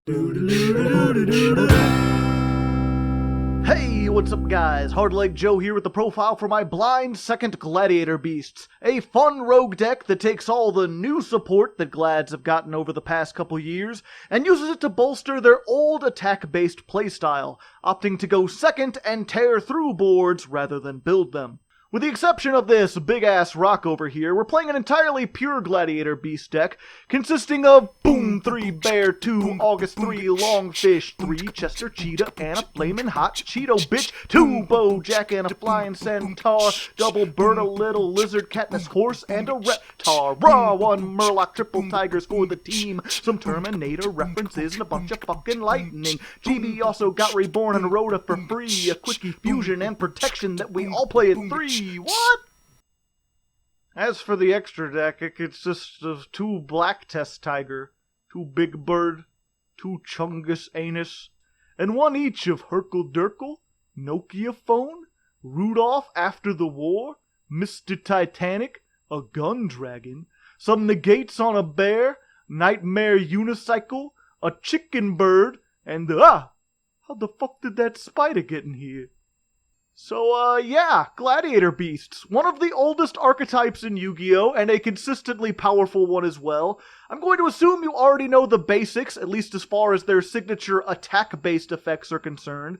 Hey, what's up guys? Hardleg Joe here with the profile for my blind second Gladiator Beasts, a fun rogue deck that takes all the new support that Glads have gotten over the past couple years and uses it to bolster their old attack-based playstyle, opting to go second and tear through boards rather than build them. With the exception of this big-ass rock over here, we're playing an entirely pure Gladiator Beast deck, consisting of Boom 3, Bear 2, August 3, Longfish 3, Chester Cheetah, and a Flamin' Hot Cheeto Bitch, 2, Bojack, and a Flying Centaur, Double Bird, a Little Lizard, Katniss Horse, and a Reptar, Raw 1, Murloc, Triple Tigers for the team, some Terminator references, and a bunch of fucking lightning. GB also got Reborn and Rhoda for free, a Quickie Fusion and Protection that we all play at 3. What? As for the extra deck, it consists of 2 Black Test Tiger, 2 Big Bird, 2 Chungus Anus, and 1 each of Herkle Durkle, Nokia Phone, Rudolph After the War, Mr. Titanic, a Gun Dragon, some negates on a bear, Nightmare Unicycle, a Chicken Bird, and how the fuck did that spider get in here? So, yeah, Gladiator Beasts, one of the oldest archetypes in Yu-Gi-Oh! And a consistently powerful one as well. I'm going to assume you already know the basics, at least as far as their signature attack-based effects are concerned.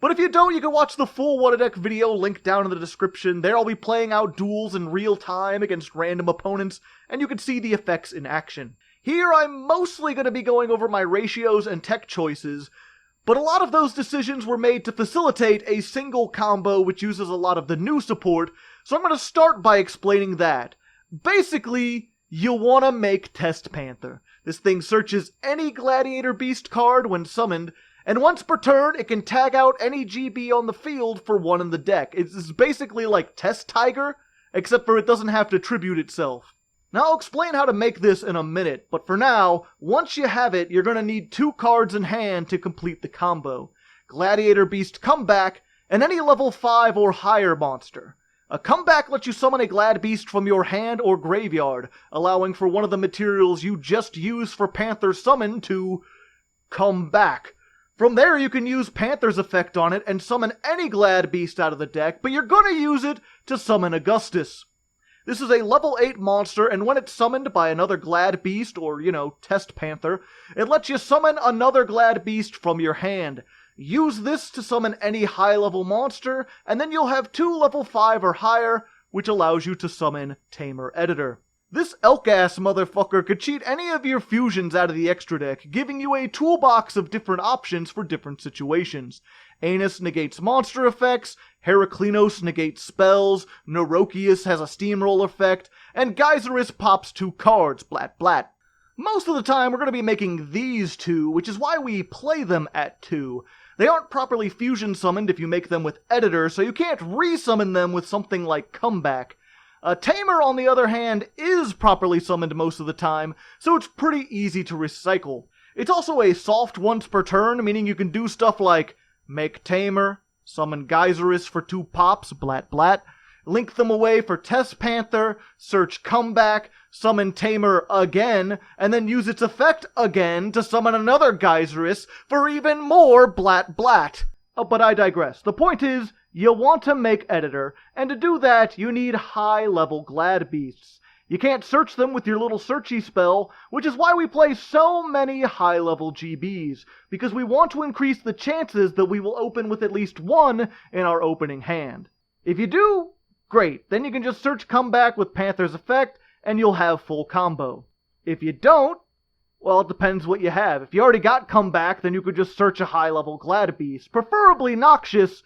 But if you don't, you can watch the full What-A-Deck video linked down in the description. There I'll be playing out duels in real time against random opponents, and you can see the effects in action. Here I'm mostly going to be going over my ratios and tech choices, but a lot of those decisions were made to facilitate a single combo which uses a lot of the new support, so I'm going to start by explaining that. Basically, you want to make Test Panther. This thing searches any Gladiator Beast card when summoned, and once per turn it can tag out any GB on the field for 1 in the deck. It's basically like Test Tiger, except for it doesn't have to tribute itself. Now I'll explain how to make this in a minute, but for now, once you have it, you're going to need 2 cards in hand to complete the combo. Gladiator Beast Comeback, and any level 5 or higher monster. A Comeback lets you summon a Glad Beast from your hand or graveyard, allowing for one of the materials you just used for Panther Summon to come back. From there you can use Panther's effect on it and summon any Glad Beast out of the deck, but you're going to use it to summon Augustus. This is a level 8 monster, and when it's summoned by another Glad Beast, or, Test Panther, it lets you summon another Glad Beast from your hand. Use this to summon any high-level monster, and then you'll have 2 level 5 or higher, which allows you to summon Tamer Editor. This elk-ass motherfucker could cheat any of your fusions out of the extra deck, giving you a toolbox of different options for different situations. Anus negates monster effects, Heraclinos negates spells, Neurokius has a steamroll effect, and Geyserus pops 2 cards, blat blat. Most of the time we're going to be making these 2, which is why we play them at 2. They aren't properly fusion summoned if you make them with Editor, so you can't re-summon them with something like Comeback. Tamer, on the other hand, is properly summoned most of the time, so it's pretty easy to recycle. It's also a soft once per turn, meaning you can do stuff like make Tamer, summon Geyserus for 2 pops, blat blat, link them away for Test Panther, search Comeback, summon Tamer again, and then use its effect again to summon another Geyserus for even more blat blat. But I digress. The point is, you want to make Editor, and to do that, you need high-level Glad Beasts. You can't search them with your little searchy spell, which is why we play so many high-level GBs, because we want to increase the chances that we will open with at least 1 in our opening hand. If you do, great, then you can just search Comeback with Panther's effect, and you'll have full combo. If you don't, well, it depends what you have. If you already got Comeback, then you could just search a high-level Glad Beast, preferably Noxious,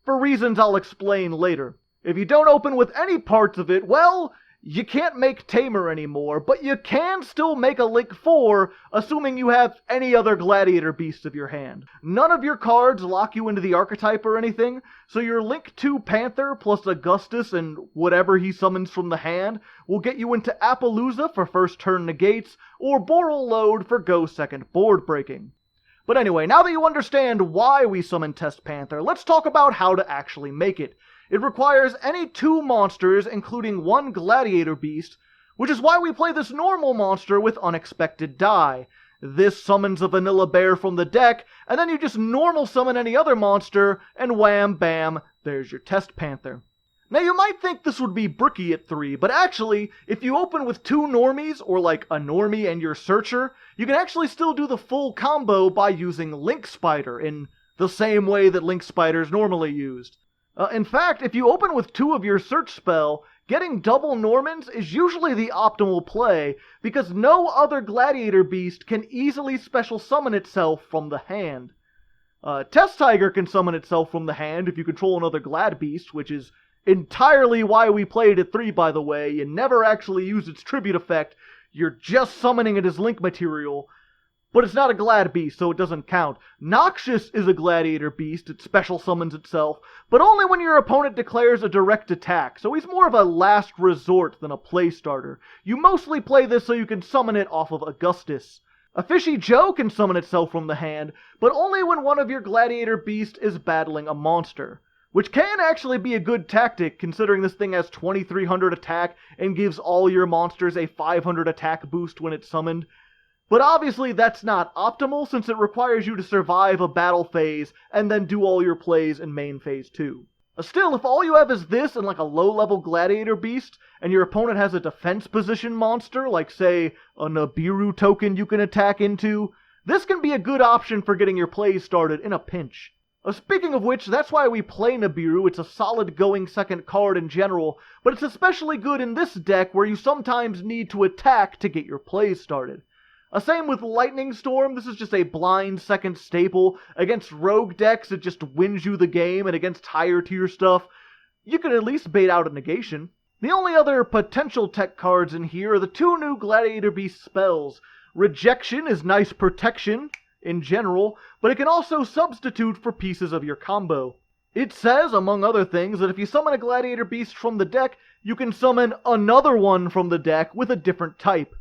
for reasons I'll explain later. If you don't open with any parts of it, well, you can't make Tamer anymore, but you can still make a Link 4, assuming you have any other Gladiator Beasts of your hand. None of your cards lock you into the archetype or anything, so your Link 2 Panther plus Augustus and whatever he summons from the hand will get you into Appaloosa for first turn negates, or Boral Load for go second board breaking. But anyway, now that you understand why we summon Test Panther, let's talk about how to actually make it. It requires any 2 monsters, including 1 Gladiator Beast, which is why we play this normal monster with unexpected die. This summons a vanilla bear from the deck, and then you just normal summon any other monster, and wham bam, there's your Test Panther. Now you might think this would be bricky at 3, but actually, if you open with 2 normies, or like a normie and your searcher, you can actually still do the full combo by using Link Spider in the same way that Link Spider is normally used. In fact, if you open with 2 of your search spell, getting double Normans is usually the optimal play, because no other Gladiator Beast can easily special summon itself from the hand. Test Tiger can summon itself from the hand if you control another Glad Beast, which is entirely why we played at 3, by the way. You never actually use its tribute effect, you're just summoning it as link material. But it's not a Glad Beast, so it doesn't count. Noxious is a Gladiator Beast, it special summons itself, but only when your opponent declares a direct attack, so he's more of a last resort than a play starter. You mostly play this so you can summon it off of Augustus. A Fishy Joe can summon itself from the hand, but only when one of your Gladiator Beasts is battling a monster. Which can actually be a good tactic, considering this thing has 2300 attack and gives all your monsters a 500 attack boost when it's summoned. But obviously that's not optimal, since it requires you to survive a battle phase and then do all your plays in main phase 2. Still, if all you have is this and like a low-level Gladiator Beast, and your opponent has a defense position monster, like say a Nibiru token you can attack into, this can be a good option for getting your plays started in a pinch. Speaking of which, that's why we play Nibiru. It's a solid going second card in general, but it's especially good in this deck where you sometimes need to attack to get your plays started. Same with Lightning Storm. This is just a blind second staple. Against rogue decks, it just wins you the game, and against higher tier stuff, you can at least bait out a negation. The only other potential tech cards in here are the 2 new Gladiator Beast spells. Rejection is nice protection in general, but it can also substitute for pieces of your combo. It says, among other things, that if you summon a Gladiator Beast from the deck, you can summon another one from the deck with a different type.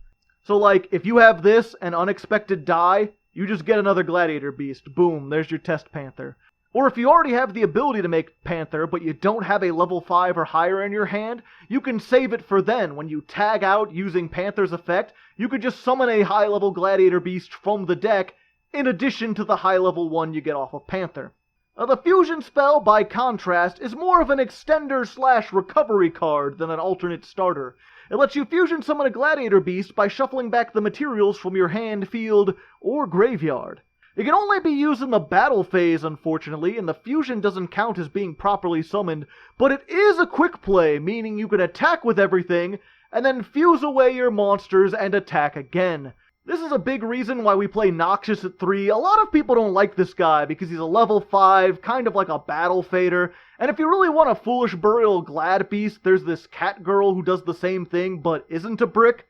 So like, if you have this and Unexpected die, you just get another Gladiator Beast. Boom, there's your Test Panther. Or if you already have the ability to make Panther, but you don't have a level 5 or higher in your hand, you can save it for then. When you tag out using Panther's effect, you could just summon a high-level Gladiator Beast from the deck, in addition to the high-level one you get off of Panther. The Fusion spell, by contrast, is more of an extender/recovery card than an alternate starter. It lets you fusion summon a Gladiator Beast by shuffling back the materials from your hand, field, or graveyard. It can only be used in the battle phase, unfortunately, and the fusion doesn't count as being properly summoned, but it is a quick play, meaning you can attack with everything, and then fuse away your monsters and attack again. This is a big reason why we play Noxious at 3. A lot of people don't like this guy because he's a level 5, kind of like a battle fader. And if you really want a Foolish Burial Glad Beast, there's this cat girl who does the same thing but isn't a brick.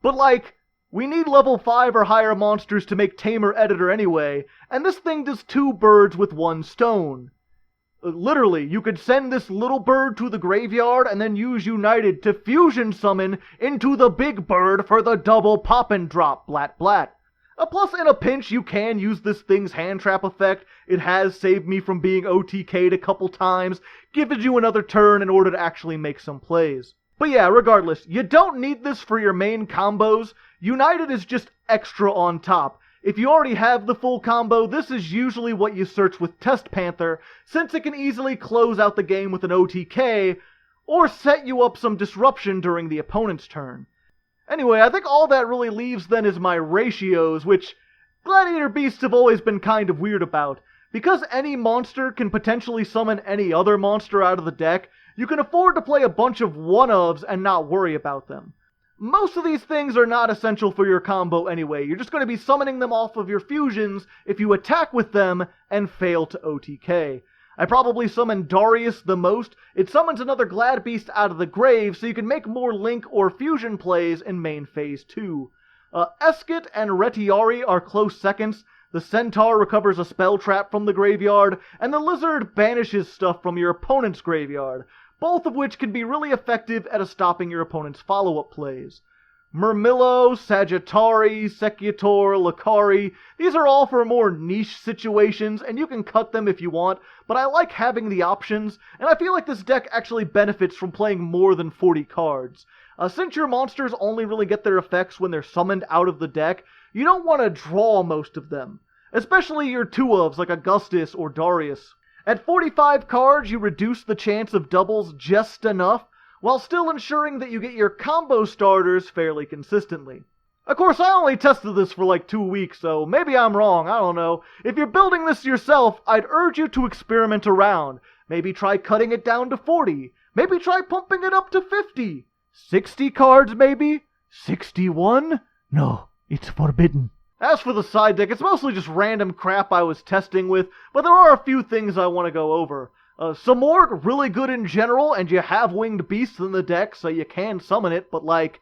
But like, we need level 5 or higher monsters to make Tamer Editor anyway, and this thing does 2 birds with 1 stone. Literally, you could send this little bird to the graveyard and then use United to fusion summon into the big bird for the double pop and drop, blat blat. Plus, in a pinch, you can use this thing's hand trap effect. It has saved me from being OTK'd a couple times, gives you another turn in order to actually make some plays. But yeah, regardless, you don't need this for your main combos. United is just extra on top. If you already have the full combo, this is usually what you search with Test Panther, since it can easily close out the game with an OTK, or set you up some disruption during the opponent's turn. Anyway, I think all that really leaves then is my ratios, which Gladiator Beasts have always been kind of weird about. Because any monster can potentially summon any other monster out of the deck, you can afford to play a bunch of one-ofs and not worry about them. Most of these things are not essential for your combo anyway. You're just going to be summoning them off of your fusions if you attack with them and fail to OTK. I probably summon Darius the most. It summons another Glad Beast out of the grave, so you can make more Link or fusion plays in main phase 2. Eskit and Retiari are close seconds. The Centaur recovers a spell trap from the graveyard, and the Lizard banishes stuff from your opponent's graveyard, both of which can be really effective at stopping your opponent's follow-up plays. Murmillo, Sagittari, Secutor, Lakari, these are all for more niche situations, and you can cut them if you want, but I like having the options, and I feel like this deck actually benefits from playing more than 40 cards. Since your monsters only really get their effects when they're summoned out of the deck, you don't want to draw most of them, especially your 2-ofs like Augustus or Darius. At 45 cards, you reduce the chance of doubles just enough, while still ensuring that you get your combo starters fairly consistently. Of course, I only tested this for like 2 weeks, so maybe I'm wrong, I don't know. If you're building this yourself, I'd urge you to experiment around. Maybe try cutting it down to 40. Maybe try pumping it up to 50. 60 cards, maybe? 61? No, it's forbidden. As for the side deck, it's mostly just random crap I was testing with, but there are a few things I want to go over. Some more really good in general, and you have winged beasts in the deck, so you can summon it, but like,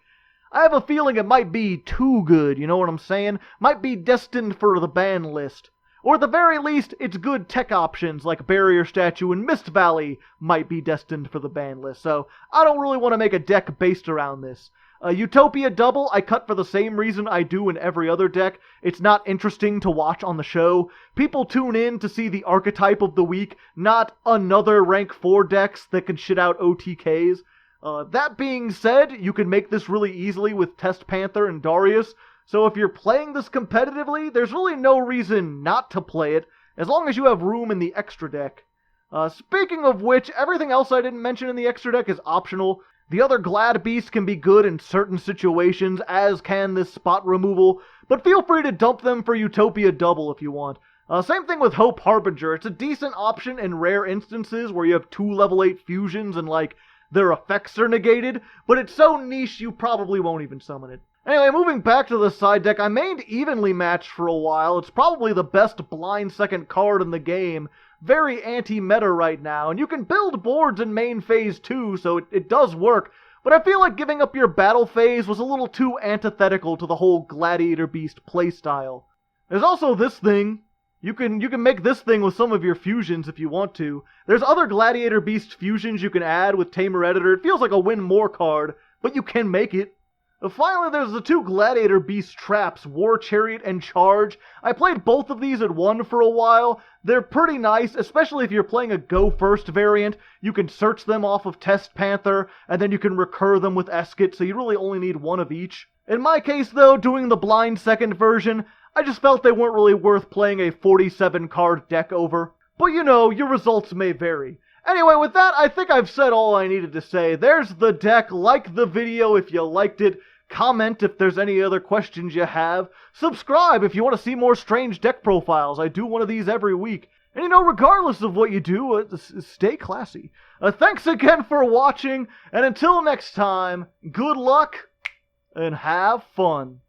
I have a feeling it might be too good, you know what I'm saying? Might be destined for the ban list. Or at the very least, its good tech options like Barrier Statue and Mist Valley might be destined for the ban list, so I don't really want to make a deck based around this. Utopia Double, I cut for the same reason I do in every other deck. It's not interesting to watch on the show. People tune in to see the archetype of the week, not another rank 4 decks that can shit out OTKs. That being said, you can make this really easily with Test Panther and Darius, so if you're playing this competitively, there's really no reason not to play it, as long as you have room in the extra deck. Speaking of which, everything else I didn't mention in the extra deck is optional. The other Glad Beasts can be good in certain situations, as can this spot removal, but feel free to dump them for Utopia Double if you want. Same thing with Hope Harbinger. It's a decent option in rare instances where you have 2 level 8 fusions and like, their effects are negated, but it's so niche you probably won't even summon it. Anyway, moving back to the side deck, I mained Evenly Matched for a while. It's probably the best blind second card in the game. Very anti-meta right now, and you can build boards in main phase too, so it does work, but I feel like giving up your battle phase was a little too antithetical to the whole Gladiator Beast playstyle. There's also this thing. You can make this thing with some of your fusions if you want to. There's other Gladiator Beast fusions you can add with Tamer Editor. It feels like a win more card, but you can make it. Finally, there's the 2 Gladiator Beast traps, War Chariot and Charge. I played both of these at 1 for a while. They're pretty nice, especially if you're playing a Go First variant. You can search them off of Test Panther, and then you can recur them with Eskit, so you really only need 1 of each. In my case, though, doing the blind second version, I just felt they weren't really worth playing a 47 card deck over. But you know, your results may vary. Anyway, with that, I think I've said all I needed to say. There's the deck. Like the video if you liked it. Comment if there's any other questions you have. Subscribe if you want to see more strange deck profiles. I do one of these every week. And you know, regardless of what you do, stay classy. Thanks again for watching, and until next time, good luck and have fun.